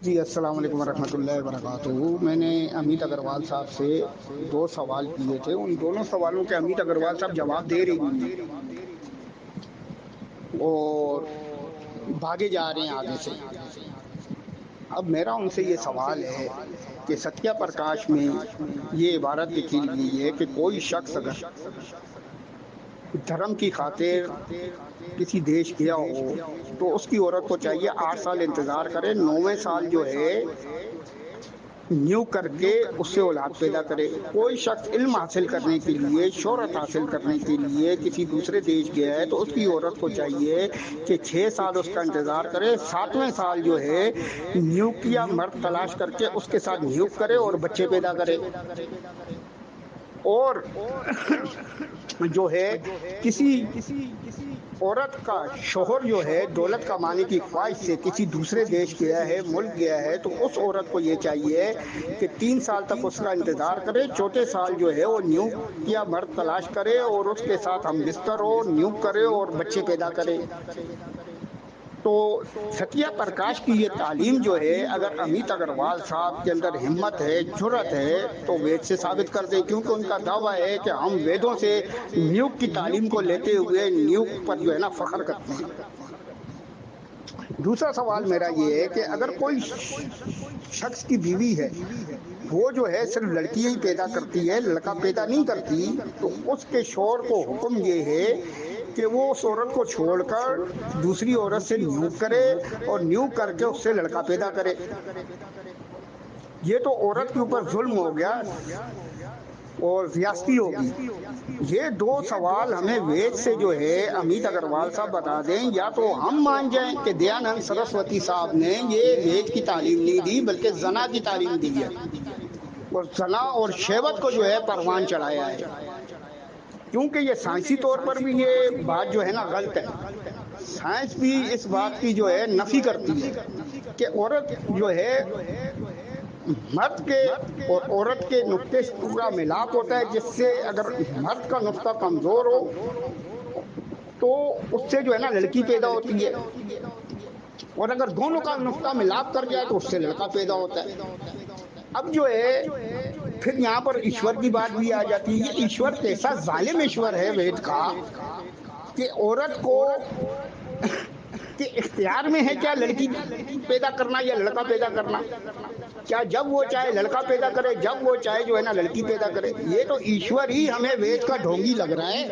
جی السلام علیکم ورحمۃ اللہ وبرکاتہ۔ میں نے امیت اگروال صاحب سے 2 سوال کیے تھے، ان دونوں سوالوں کے امیت اگروال صاحب جواب دے رہی ہیں اور بھاگے جا رہے ہیں آگے سے۔ اب میرا ان سے یہ سوال ہے کہ ستیہ پرکاش میں یہ عبارت لکھی گئی ہے کہ کوئی شخص اگر دھرم کی خاطر کسی دیش گیا ہو تو اس کی عورت کو چاہیے 8 سال انتظار کرے، 9ویں سال جو ہے نیو کر کے اس سے اولاد پیدا کرے۔ کوئی شخص علم حاصل کرنے کے لیے، شہرت حاصل کرنے کے لیے کسی دوسرے دیش گیا ہے تو اس کی عورت کو چاہیے کہ 6 سال اس کا انتظار کرے، 7ویں سال جو ہے نیو کیا مرد تلاش کر کے اس کے ساتھ نیوک کرے اور بچے پیدا کرے۔ اور جو ہے کسی عورت کا شوہر جو ہے دولت کمانے کی خواہش سے کسی دوسرے دیش گیا ہے، ملک گیا ہے، تو اس عورت کو یہ چاہیے کہ 3 سال تک اس کا انتظار کرے، 4تھے سال جو ہے وہ نیو کیا مرد تلاش کرے اور اس کے ساتھ ہم بستر ہو، نیو کرے اور بچے پیدا کرے۔ تو ستیہ پرکاش کی یہ تعلیم جو ہے، اگر امیت اگروال صاحب کے اندر ہمت ہے، جرأت ہے، تو وید سے ثابت کر دیں، کیونکہ ان کا دعویٰ ہے کہ ہم ویدوں سے نیوک کی تعلیم کو لیتے ہوئے نیوک پر جو ہے نا فخر کرتے ہیں۔ دوسرا سوال میرا یہ ہے کہ اگر کوئی شخص کی بیوی ہے، وہ جو ہے صرف لڑکیاں ہی پیدا کرتی ہے، لڑکا پیدا نہیں کرتی، تو اس کے شوہر کو حکم یہ ہے کہ وہ اس عورت کو چھوڑ کر دوسری عورت سے نیو کرے اور نیو کر کے اس سے لڑکا پیدا کرے۔ یہ تو عورت کے اوپر ظلم ہو گیا اور زیادتی ہوگی۔ یہ 2 سوال ہمیں وید سے جو ہے امیت اگروال صاحب بتا دیں، یا تو ہم مان جائیں کہ دیانند سرسوتی صاحب نے یہ وید کی تعلیم نہیں دی بلکہ زنا کی تعلیم دی ہے اور زنا اور شہوت کو جو ہے پروان چڑھایا ہے، کیونکہ یہ سائنسی طور پر بھی یہ بات جو ہے نا غلط ہے۔ سائنس بھی اس بات کی جو ہے نفی کرتی ہے کہ عورت جو ہے مرد کے اور عورت کے نطفے کا ملاپ ہوتا ہے، جس سے اگر مرد کا نطفہ کمزور ہو تو اس سے جو ہے نا لڑکی پیدا ہوتی ہے، اور اگر دونوں کا نطفہ ملاپ کر جائے تو اس سے لڑکا پیدا ہوتا ہے۔ اب جو ہے پھر یہاں پر ایشور کی بات بھی آ جاتی ہے۔ یہ ایشور کیسا ظالم ایشور ہے وید کا کہ عورت کو کہ اختیار میں ہے کیا لڑکی پیدا کرنا یا لڑکا پیدا کرنا، کیا جب وہ چاہے لڑکا پیدا کرے، جب وہ چاہے جو ہے نا لڑکی پیدا کرے۔ یہ تو ایشور ہی ہمیں وید کا ڈھونگی لگ رہا ہے۔